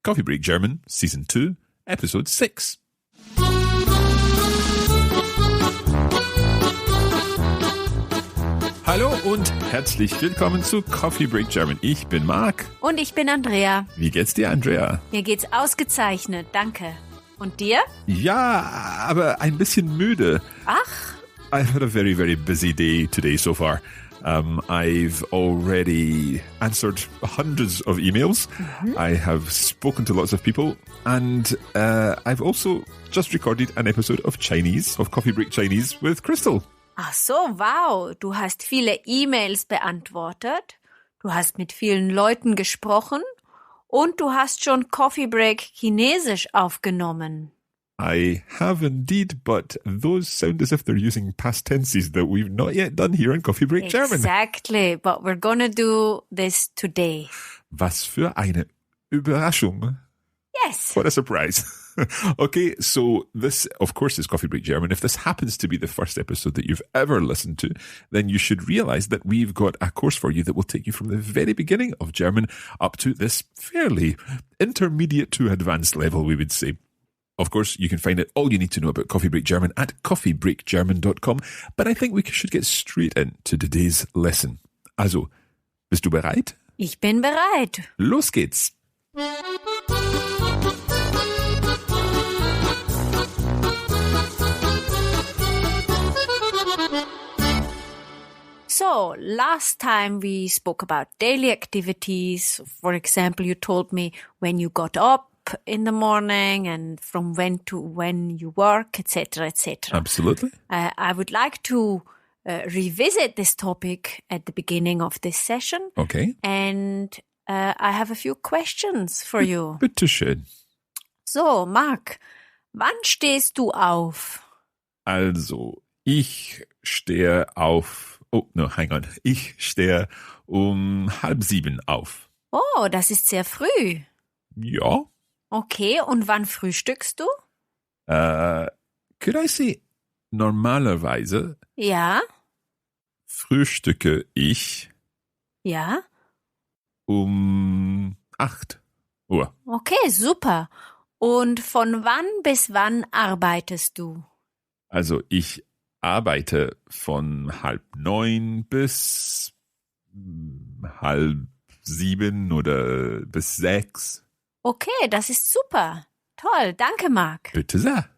Coffee Break German, Season 2, Episode 6. Hallo und herzlich willkommen zu Coffee Break German. Ich bin Marc. Und ich bin Andrea. Wie geht's dir, Andrea? Mir geht's ausgezeichnet, danke. Und dir? Ja, aber ein bisschen müde. Ach? I've had a very, very busy day today so far. I've already answered hundreds of emails. I have spoken to lots of people. And I've also just recorded an episode of Coffee Break Chinese with Crystal. Ach so, wow. Du hast viele E-Mails beantwortet. Du hast mit vielen Leuten gesprochen. Und du hast schon Coffee Break Chinesisch aufgenommen. I have indeed, but those sound as if they're using past tenses that we've not yet done here on Coffee Break German. Exactly, but we're gonna do this today. Was für eine Überraschung. Yes. What a surprise. Okay, so this, of course, is Coffee Break German. If this happens to be the first episode that you've ever listened to, then you should realize that we've got a course for you that will take you from the very beginning of German up to this fairly intermediate to advanced level, we would say. Of course, you can find out all you need to know about Coffee Break German at coffeebreakgerman.com. But I think we should get straight into today's lesson. Also, bist du bereit? Ich bin bereit. Los geht's. So, last time we spoke about daily activities. For example, you told me when you got up in the morning and from when to when you work, etc., etc. Absolutely. I would like to revisit this topic at the beginning of this session. Okay. And I have a few questions for you. Bitte schön. So, Marc, wann stehst du auf? Also, ich stehe auf... Oh, no, hang on. Ich stehe um 6:30 auf. Oh, das ist sehr früh. Ja. Okay, und wann frühstückst du? Could I say, normalerweise Ja. frühstücke ich Ja. um 8 Uhr. Okay, super. Und von wann bis wann arbeitest du? Also ich arbeite von 8:30 bis 6:30 oder bis 6. Okay, das ist super. Toll, danke, Marc. Bitte sehr.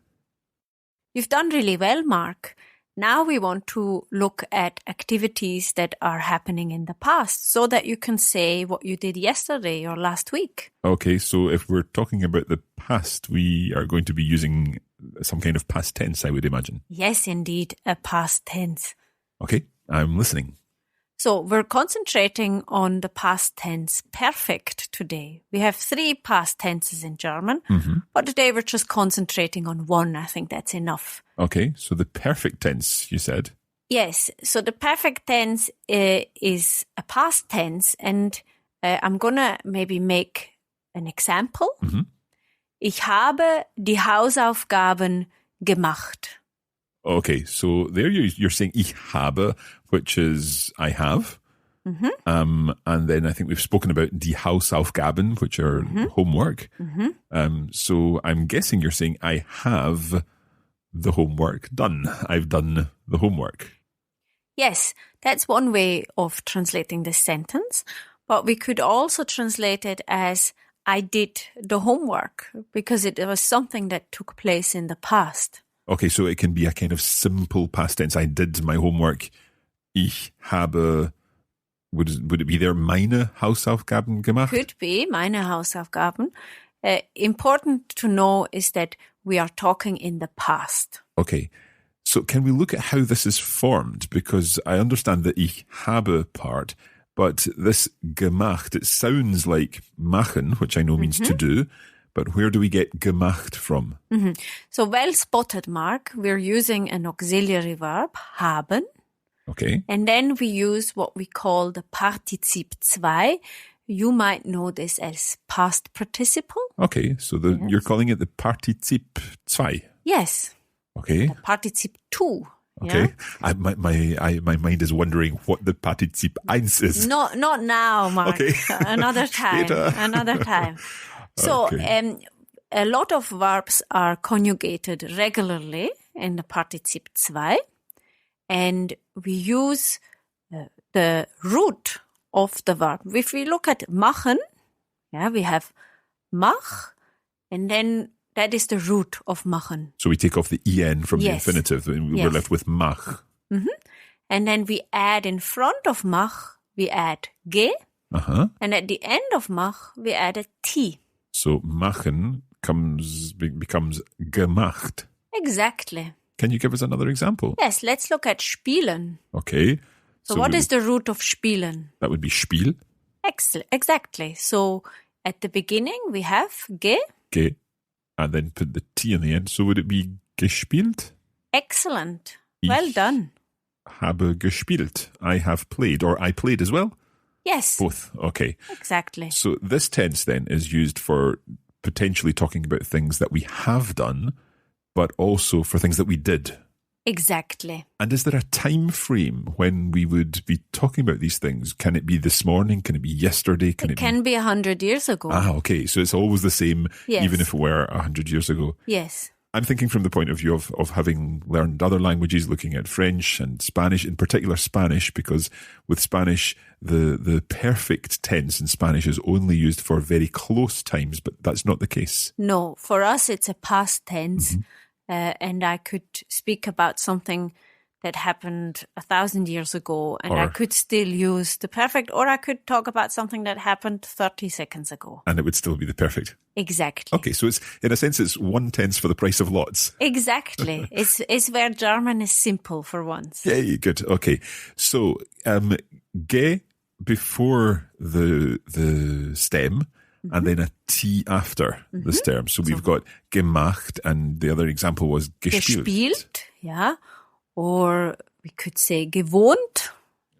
You've done really well, Marc. Now we want to look at activities that are happening in the past so that you can say what you did yesterday or last week. Okay, so if we're talking about the past, we are going to be using some kind of past tense, I would imagine. Yes, indeed, a past tense. Okay, I'm listening. So we're concentrating on the past tense perfect today. We have 3 past tenses in German, but today we're just concentrating on one. I think that's enough. Okay, so the perfect tense, you said. Yes, so the perfect tense is a past tense, and I'm gonna maybe make an example. Ich habe die Hausaufgaben gemacht. Okay, so there you're saying ich habe, which is I have. And then I think we've spoken about die Hausaufgaben, which are homework. So I'm guessing you're saying I have the homework done. I've done the homework. Yes, that's one way of translating this sentence. But we could also translate it as I did the homework because it was something that took place in the past. Okay, so it can be a kind of simple past tense. I did my homework. Ich habe, would it be there, meine Hausaufgaben gemacht? Could be, meine Hausaufgaben. Important to know is that we are talking in the past. Okay, so can we look at how this is formed? Because I understand the ich habe part, but this gemacht, it sounds like machen, which I know means to do. But where do we get gemacht from? So well spotted, Marc. We're using an auxiliary verb, haben. Okay. And then we use what we call the Partizip 2. You might know this as past participle. Okay, so you're calling it the Partizip 2. Yes. Okay. The Partizip 2. Okay. Yeah? My mind is wondering what the Partizip 1 is. Not now, Marc. Okay. Another time. Später. Another time. So, Okay. a lot of verbs are conjugated regularly in the partizip 2, and we use the root of the verb. If we look at machen, we have mach, and then that is the root of machen. So we take off the en from the Yes. infinitive and we're Yes. left with mach. And then we add in front of mach, we add ge, Uh-huh. and at the end of mach, we add a t. So machen becomes gemacht. Exactly. Can you give us another example? Yes, let's look at spielen. Okay. So what is the root of spielen? That would be Spiel. Exactly. So at the beginning, we have ge. Okay. And then put the T in the end. So would it be gespielt? Excellent. Well Ich done. habe gespielt. I have played. Or I played as well? Yes, Both. Okay. exactly. So this tense then is used for potentially talking about things that we have done, but also for things that we did. Exactly. And is there a time frame when we would be talking about these things? Can it be this morning? Can it be yesterday? It can be 100 years ago. Okay. So it's always the same, Yes. even if it were 100 years ago. Yes. I'm thinking from the point of view of having learned other languages, looking at French and Spanish, in particular Spanish, because with Spanish, the perfect tense in Spanish is only used for very close times, but that's not the case. No, for us, it's a past tense. And I could speak about something that happened 1,000 years ago, and I Or- could still use the perfect, or I could talk about something that happened 30 seconds ago. And it would still be the perfect. Exactly. Okay, so it's in a sense, it's one tense for the price of lots. Exactly. It's where German is simple for once. Yay, good. Okay. So, ge before the stem, and then a T after the stem. So we've got gemacht, and the other example was gespielt. Gespielt, ja. Or we could say gewohnt,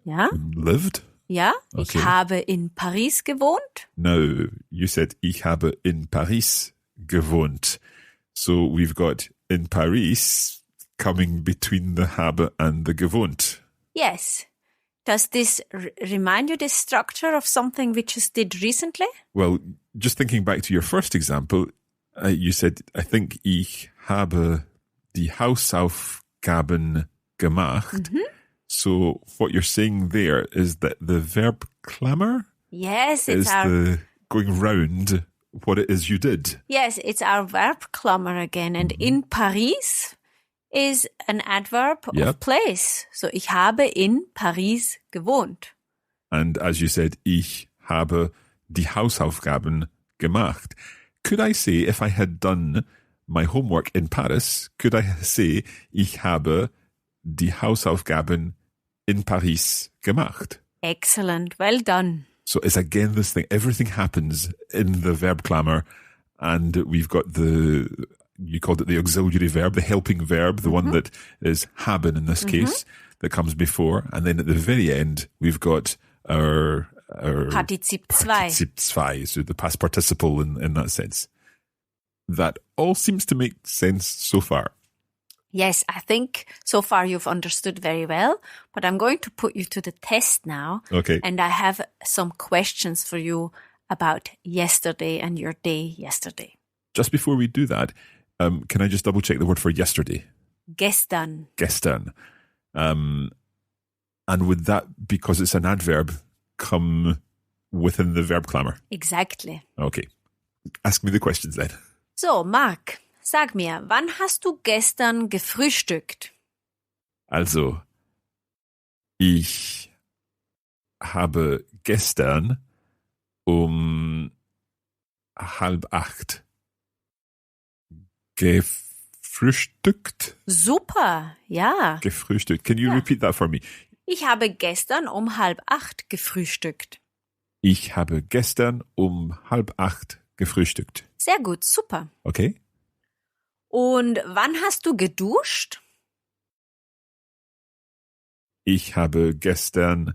ja. Lived. Ja, Okay. ich habe in Paris gewohnt. No, you said ich habe in Paris gewohnt. So we've got in Paris coming between the habe and the gewohnt. Yes. Does this remind you the structure of something we just did recently? Well, just thinking back to your first example, you said, I think ich habe die Hausaufgaben gemacht. So what you're saying there is that the verb clamor Yes, is it's our the going round what it is you did. yes, it's our verb clamor again. And in Paris is an adverb Yep. of place. So ich habe in Paris gewohnt. And as you said, ich habe die Hausaufgaben gemacht. Could I say, if I had done my homework in Paris, could I say, ich habe die Hausaufgaben in Paris gemacht? Excellent. Well done. So it's again this thing, everything happens in the verb clamor, and we've got you called it the auxiliary verb, the helping verb, the one that is haben in this case, that comes before, and then at the very end, we've got our Partizip 2. Partizip 2, so the past participle in that sense. That all seems to make sense so far. Yes, I think so far you've understood very well, but I'm going to put you to the test now. Okay. And I have some questions for you about yesterday and your day yesterday. Just before we do that, can I just double check the word for yesterday? Gestern. Gestern. And would that, because it's an adverb, come within the verb clamor? Exactly. Okay. Ask me the questions then. So, Marc, sag mir, wann hast du gestern gefrühstückt? Also, ich habe gestern um 7:30 gefrühstückt. Super, ja. Gefrühstückt. Can you repeat that for me? Ich habe gestern um 7:30 gefrühstückt. Ich habe gestern um 7:30 gefrühstückt. Sehr gut, super. Okay. Und wann hast du geduscht? Ich habe gestern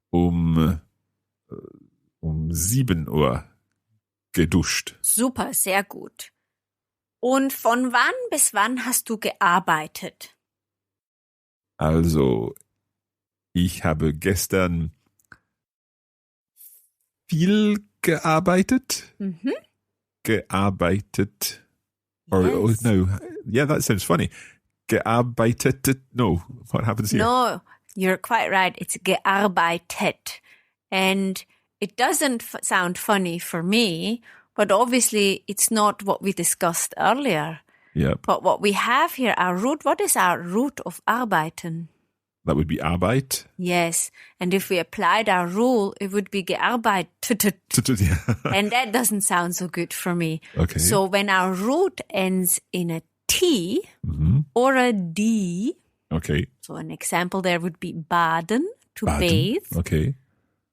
um 7 Uhr geduscht. Super, sehr gut. Und von wann bis wann hast du gearbeitet? Also, ich habe gestern viel gearbeitet. gearbeitet. Or, Yes. no. Yeah, that sounds funny. Gearbeitet. No, what happens here? No, you're quite right. It's gearbeitet. And it doesn't sound funny for me, but obviously it's not what we discussed earlier. Yep. But what we have here, our root, what is our root of arbeiten? That would be Arbeit. Yes. And if we applied our rule, it would be gearbeitet. And that doesn't sound so good for me. Okay. So when our root ends in a T or a D, Okay. so an example there would be baden, to Baden. bathe, Okay.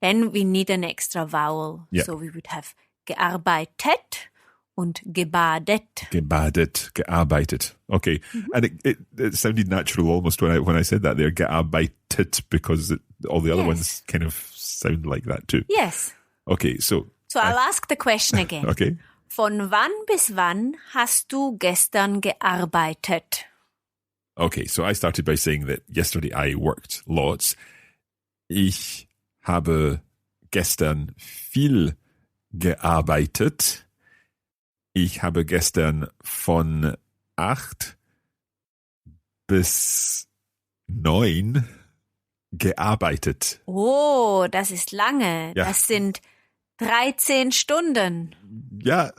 then we need an extra vowel. Yeah. So we would have gearbeitet und gebadet. Gebadet, gearbeitet. Okay. And it sounded natural almost when I said that there, gearbeitet, because all the other Yes. ones kind of sound like that too. Yes. Okay, so So I'll ask the question again. okay. Von wann bis wann hast du gestern gearbeitet? Okay, so I started by saying that yesterday I worked lots. Ich habe gestern viel gearbeitet. Ich habe gestern von 8 bis 9 gearbeitet. Oh, das ist lange. Ja. Das sind 13 Stunden. Ja,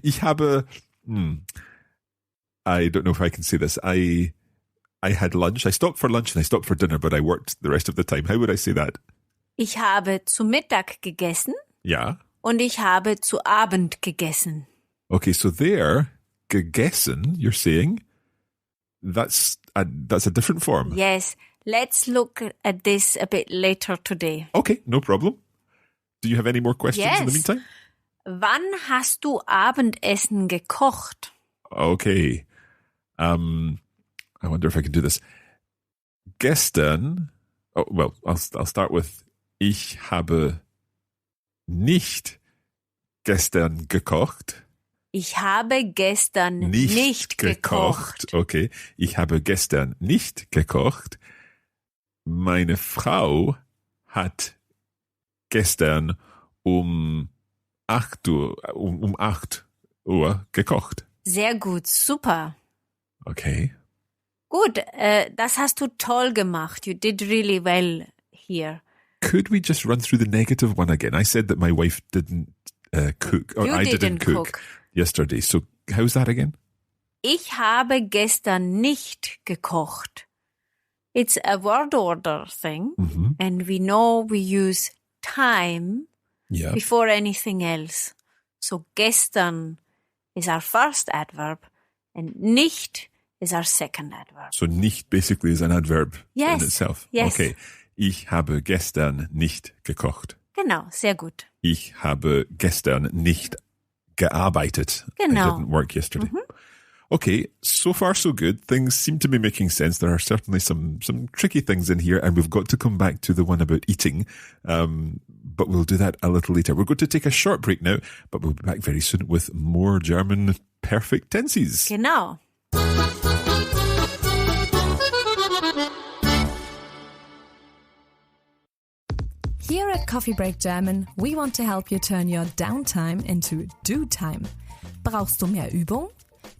ich habe, I don't know if I can say this. I had lunch. I stopped for lunch and I stopped for dinner, but I worked the rest of the time. How would I say that? Ich habe zu Mittag gegessen Ja. und ich habe zu Abend gegessen. Okay, so there, gegessen, you're saying, that's a different form. Yes, let's look at this a bit later today. Okay, no problem. Do you have any more questions in the Yes. meantime? Wann hast du Abendessen gekocht? Okay. I wonder if I can do this. Gestern, I'll start with, ich habe nicht gestern gekocht. Ich habe gestern nicht gekocht. Okay. Ich habe gestern nicht gekocht. Meine Frau hat gestern um 8 Uhr gekocht. Sehr gut, super. Okay. Gut, das hast du toll gemacht. You did really well here. Could we just run through the negative one again? I said that my wife didn't cook, or You I didn't cook. yesterday. So how's that again? Ich habe gestern nicht gekocht. It's a word order thing, and we know we use time Yeah. before anything else. So gestern is our first adverb, and nicht is our second adverb. So nicht basically is an adverb Yes. in itself. Yes. Okay. Ich habe gestern nicht gekocht. Genau, sehr gut. Ich habe gestern nicht gearbeitet. Genau. I didn't work yesterday. Okay, so far so good. Things seem to be making sense. There are certainly some tricky things in here, and we've got to come back to the one about eating. But we'll do that a little later. We're going to take a short break now, but we'll be back very soon with more German perfect tenses. Genau. Here at Coffee Break German, we want to help you turn your downtime into do time. Brauchst du mehr Übung?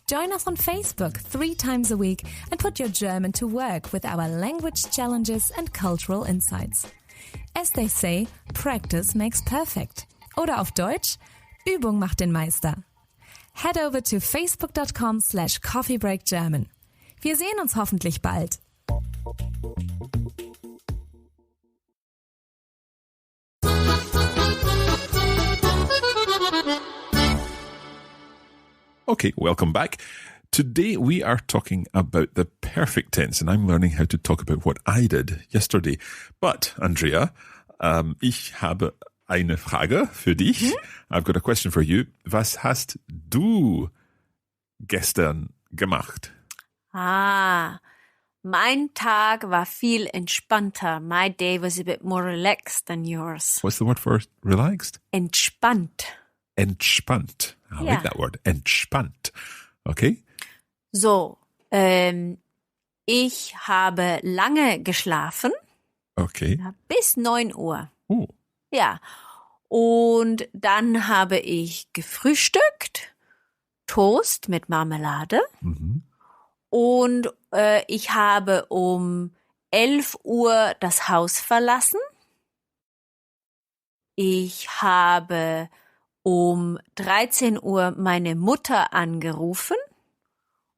Join us on Facebook 3 times a week and put your German to work with our language challenges and cultural insights. As they say, practice makes perfect. Oder auf Deutsch, Übung macht den Meister. Head over to facebook.com/coffeebreakgerman. Wir sehen uns hoffentlich bald. Okay, welcome back. Today we are talking about the perfect tense, and I'm learning how to talk about what I did yesterday. But, Andrea, ich habe eine Frage für dich. I've got a question for you. Was hast du gestern gemacht? Mein Tag war viel entspannter. My day was a bit more relaxed than yours. What's the word for relaxed? Entspannt. Entspannt. I like that word. Entspannt. Okay. So, ich habe lange geschlafen. Okay. Bis 9 Uhr. Oh. Ja. Und dann habe ich gefrühstückt, Toast mit Marmelade. Und ich habe um 11 Uhr das Haus verlassen. Ich habe um 13 Uhr meine Mutter angerufen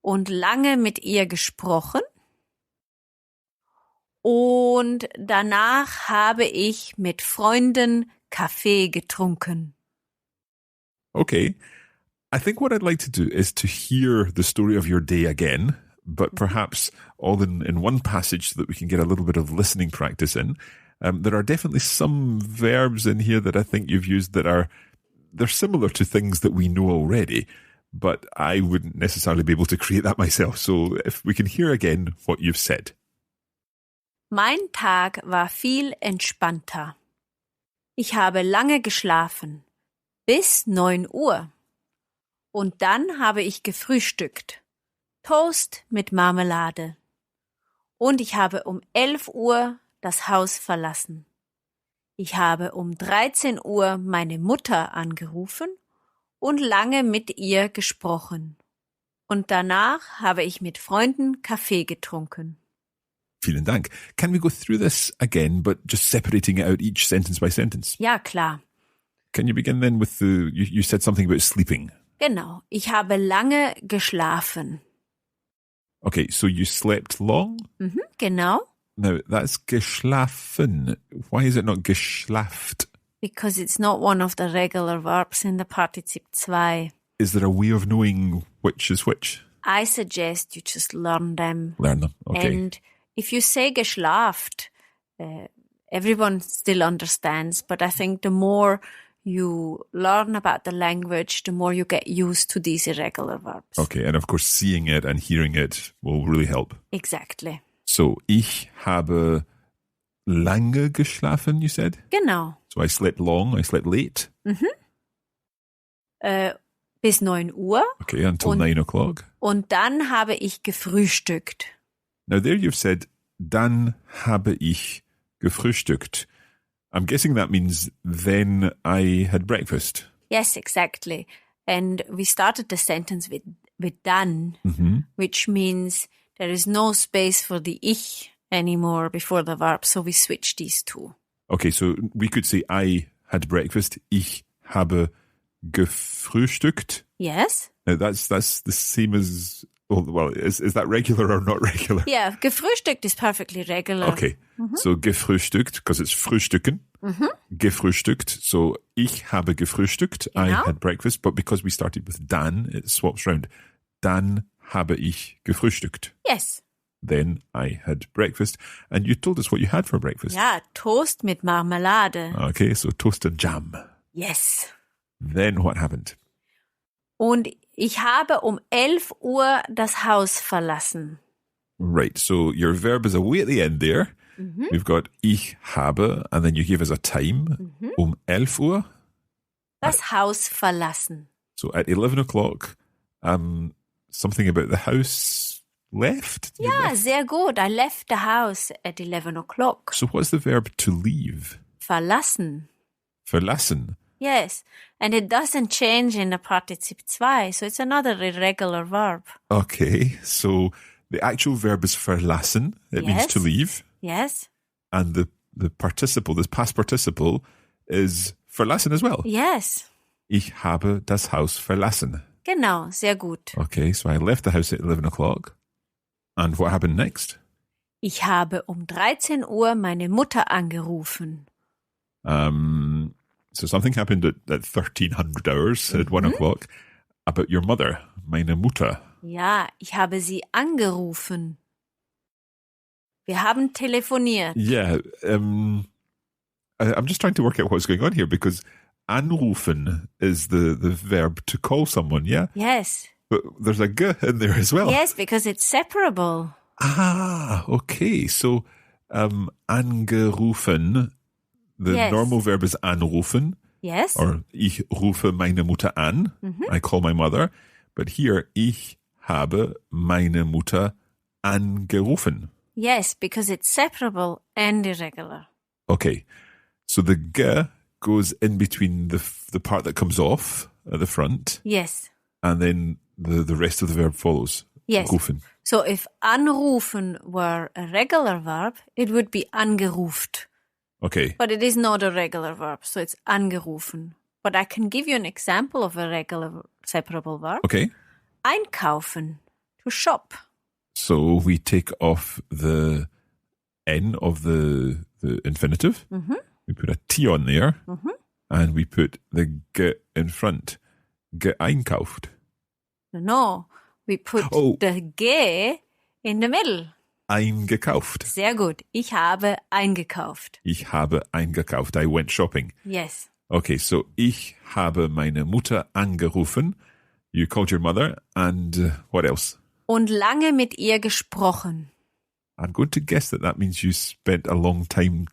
und lange mit ihr gesprochen. Und danach habe ich mit Freunden Kaffee getrunken. Okay. I think what I'd like to do is to hear the story of your day again, but perhaps all in one passage so that we can get a little bit of listening practice in. There are definitely some verbs in here that I think you've used that they're similar to things that we know already, but I wouldn't necessarily be able to create that myself. So if we can hear again what you've said. Mein Tag war viel entspannter. Ich habe lange geschlafen, bis 9 Uhr. Und dann habe ich gefrühstückt. Toast mit Marmelade. Und ich habe um 11 Uhr das Haus verlassen. Ich habe um 13 Uhr meine Mutter angerufen und lange mit ihr gesprochen. Und danach habe ich mit Freunden Kaffee getrunken. Vielen Dank. Can we go through this again, but just separating it out each sentence by sentence? Ja, klar. Can you begin then with you said something about sleeping. Genau. Ich habe lange geschlafen. Okay, so you slept long? Genau. Now, that's geschlafen. Why is it not geschlaft? Because it's not one of the regular verbs in the partizip 2. Is there a way of knowing which is which? I suggest you just learn them. Learn them, okay. And if you say geschlaft, everyone still understands, but I think the more you learn about the language, the more you get used to these irregular verbs. Okay, and of course seeing it and hearing it will really help. Exactly. So, ich habe lange geschlafen, you said? Genau. So I slept long, I slept late? Bis 9 Uhr. Okay, until 9 o'clock. Und dann habe ich gefrühstückt. Now there you've said, dann habe ich gefrühstückt. I'm guessing that means then I had breakfast. Yes, exactly. And we started the sentence with dann, which means there is no space for the ich anymore before the verb, so we switch these two. Okay, so we could say I had breakfast. Ich habe gefrühstückt. Yes. Now that's the same as, well, is that regular or not regular? Yeah, gefrühstückt is perfectly regular. Okay, so gefrühstückt, because it's frühstücken. Gefrühstückt, so ich habe gefrühstückt. I had breakfast, but because we started with dann, it swaps round. Dann habe ich gefrühstückt. Yes. Then I had breakfast. And you told us what you had for breakfast. Ja, Toast mit Marmelade. Okay, so toast and jam. Yes. Then what happened? Und ich habe um 11 Uhr das Haus verlassen. Right, so your verb is away at the end there. We've got ich habe, and then you gave us a time. Um 11 Uhr. Das Haus verlassen. So at 11 o'clock, something about the house left? You Ja, left? sehr gut. I left the house at 11 o'clock. So what's the verb to leave? Verlassen. Verlassen. Yes. And it doesn't change in the partizip 2, so it's another irregular verb. Okay, so the actual verb is verlassen. It means to leave. Yes. And the participle, this past participle, is verlassen as well. Yes. Ich habe das Haus verlassen. Genau, sehr gut. Okay, so I left the house at 11 o'clock. And what happened next? Ich habe um 13 Uhr meine Mutter angerufen. So something happened at 1300 hours, at 1 o'clock, about your mother, meine Mutter. Ja, ich habe sie angerufen. Wir haben telefoniert. Yeah, I'm just trying to work out what's going on here, because anrufen is the verb to call someone, yeah? Yes. But there's a g in there as well. Yes, because it's separable. Ah, okay. So, angerufen, the normal verb is anrufen. Yes. Or ich rufe meine Mutter an. I call my mother. But here, ich habe meine Mutter angerufen. Yes, because it's separable and irregular. Okay. So the g goes in between the part that comes off at the front. Yes. And then the rest of the verb follows. Yes. Rufen. So if anrufen were a regular verb, it would be angeruft. Okay. But it is not a regular verb, so it's angerufen. But I can give you an example of a regular separable verb. Okay. Einkaufen, to shop. So we take off the N of the infinitive. Mm-hmm. We put a T on there. Mm-hmm. And we put the G in front. Geeinkauft. No, we put the G in the middle. Eingekauft. Sehr gut. Ich habe eingekauft. Ich habe eingekauft. I went shopping. Yes. Okay, so ich habe meine Mutter angerufen. You called your mother. And what else? Und lange mit ihr gesprochen. I'm going to guess that means you spent a long time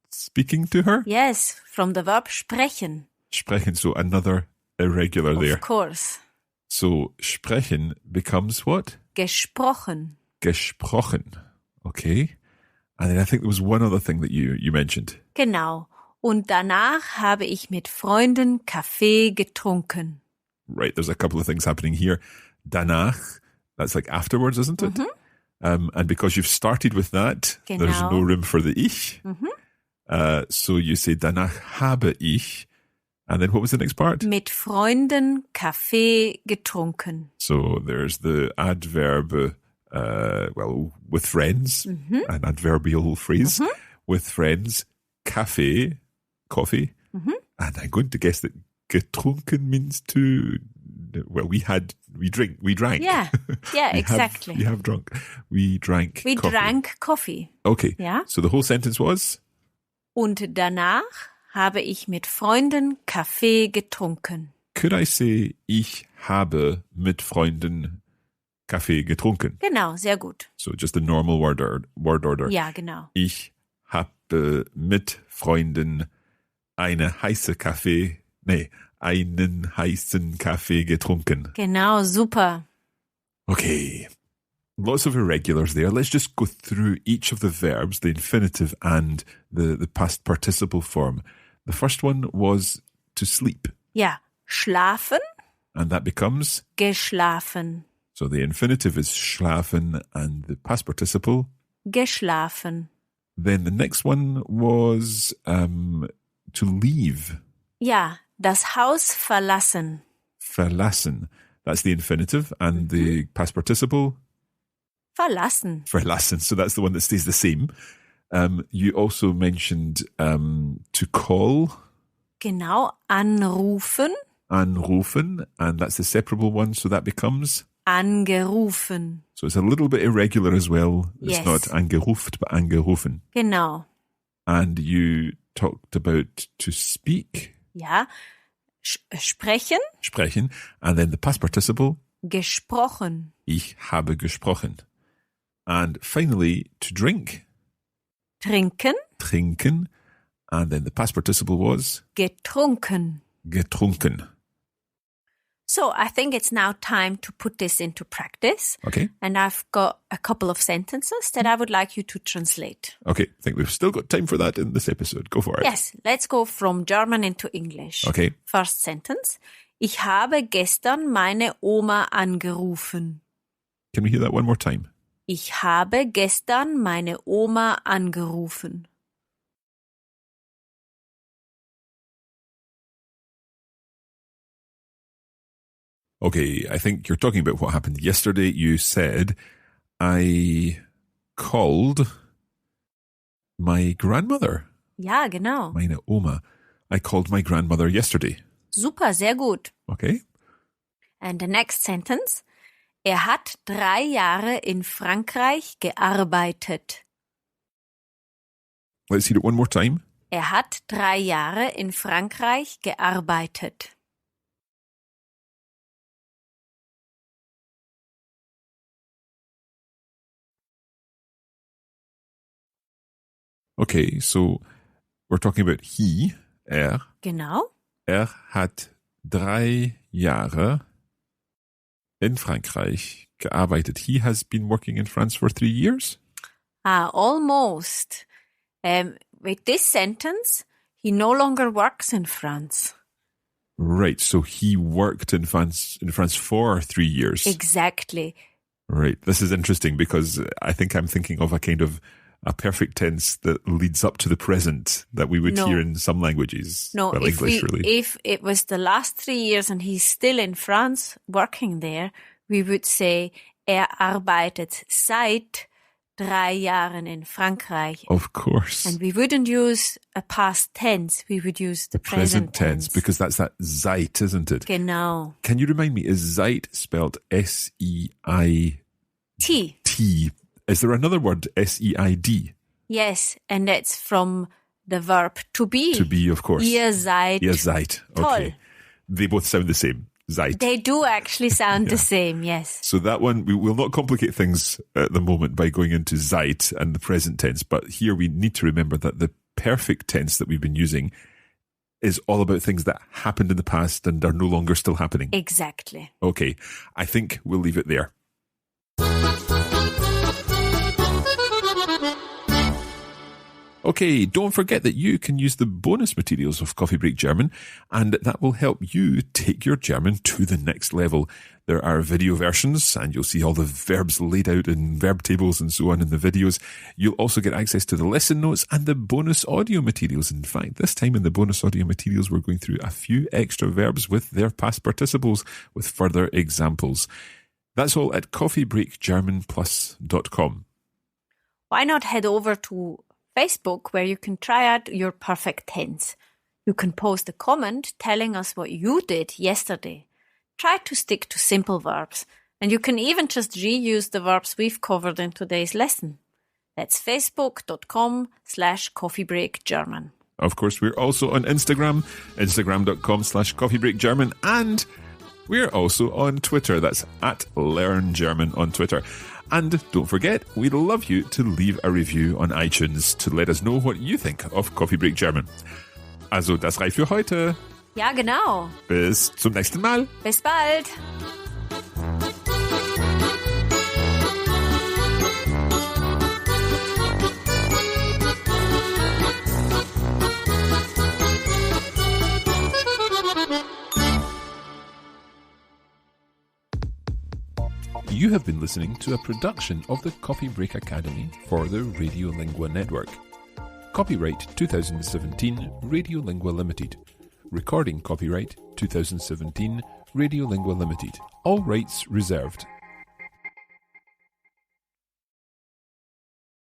speaking to her? Yes, from the verb sprechen. Sprechen, so another irregular there. Of course. So sprechen becomes what? Gesprochen. Gesprochen. Okay. And then I think there was one other thing that you mentioned. Genau. Und danach habe ich mit Freunden Kaffee getrunken. Right, there's a couple of things happening here. Danach, that's like afterwards, isn't it? Mm-hmm. And because you've started with that, Genau. there's no room for the ich. Mm-hmm. So you say, danach habe ich. And then what was the next part? Mit Freunden Kaffee getrunken. So there's the adverb, with friends, an adverbial phrase, with friends, café, coffee. And I'm going to guess that getrunken means to, we drank. Yeah, exactly. You have drunk. We drank We coffee. drank coffee. Okay. Ja. So the whole sentence was? Und danach habe ich mit Freunden Kaffee getrunken. Could I say, ich habe mit Freunden Kaffee getrunken? Genau, sehr gut. So just a normal word order. Ja, genau. Ich habe mit Freunden einen heißen Kaffee getrunken. Genau, super. Okay. Lots of irregulars there. Let's just go through each of the verbs, the infinitive and the past participle form. The first one was to sleep. Ja, schlafen, And that becomes? geschlafen. So the infinitive is schlafen and the past participle? Geschlafen. Then the next one was to leave. Ja, das Haus verlassen. Verlassen. That's the infinitive. And the past participle? Verlassen. Verlassen. So that's the one that stays the same. You also mentioned to call. Genau, anrufen. Anrufen. And that's the separable one. So that becomes? Angerufen. So it's a little bit irregular as well. It's Yes. not angeruft, but angerufen. Genau. And you talked about to speak. Ja, sprechen. Sprechen. And then the past participle? Gesprochen. Ich habe gesprochen. And finally, to drink. Trinken. Trinken. And then the past participle was? Getrunken. Getrunken. So I think it's now time to put this into practice. Okay. And I've got a couple of sentences that I would like you to translate. Okay. I think we've still got time for that in this episode. Go for it. Yes, let's go from German into English. Okay. First sentence. Ich habe gestern meine Oma angerufen. Can we hear that one more time? Ich habe gestern meine Oma angerufen. Okay, I think you're talking about what happened yesterday. You said, I called my grandmother. Ja, genau. Meine Oma. I called my grandmother yesterday. Super, sehr gut. Okay. And the next sentence. Hat 3 Jahre in Frankreich gearbeitet. Let's hear it one more time. Hat 3 Jahre in Frankreich gearbeitet. Okay, so we're talking about he, Genau. Hat 3 Jahre in Frankreich gearbeitet. He has been working in France for 3 years? Almost. With this sentence, He no longer works in France. Right, so he worked in France for 3 years. Exactly. Right, this is interesting because I think I'm thinking of a kind of a perfect tense that leads up to the present that we would hear in some languages. No, well, English, really. If it was the last 3 years and he's still in France working there, we would say, arbeitet seit 3 Jahren in Frankreich. Of course. And we wouldn't use a past tense, we would use the present tense. Because that's that seit, isn't it? Genau. Can you remind me, is seit spelled S-E-I-T? T. Is there another word, S-E-I-D? Yes, and that's from the verb to be. To be, of course. Ihr seid. Toll. Okay. They both sound the same. Seid. They do actually sound the same, yes. So that one, we will not complicate things at the moment by going into seit and the present tense, but here we need to remember that the perfect tense that we've been using is all about things that happened in the past and are no longer still happening. Exactly. Okay, I think we'll leave it there. Okay, don't forget that you can use the bonus materials of Coffee Break German, and that will help you take your German to the next level. There are video versions, and you'll see all the verbs laid out in verb tables and so on in the videos. You'll also get access to the lesson notes and the bonus audio materials. In fact, this time in the bonus audio materials, we're going through a few extra verbs with their past participles with further examples. That's all at coffeebreakgermanplus.com. Why not head over to Facebook, where you can try out your perfect tense. You can post a comment telling us what you did yesterday. Try to stick to simple verbs, and you can even just reuse the verbs we've covered in today's lesson. That's facebook.com/coffeebreakgerman. Of course, we're also on Instagram, instagram.com/coffeebreakgerman, and we're also on Twitter. That's @LearnGerman on Twitter. And don't forget, we'd love you to leave a review on iTunes to let us know what you think of Coffee Break German. Also, das reicht für heute. Ja, genau. Bis zum nächsten Mal. Bis bald. You have been listening to a production of the Coffee Break Academy for the Radiolingua Network. Copyright 2017 Radiolingua Limited. Recording copyright 2017 Radiolingua Limited. All rights reserved.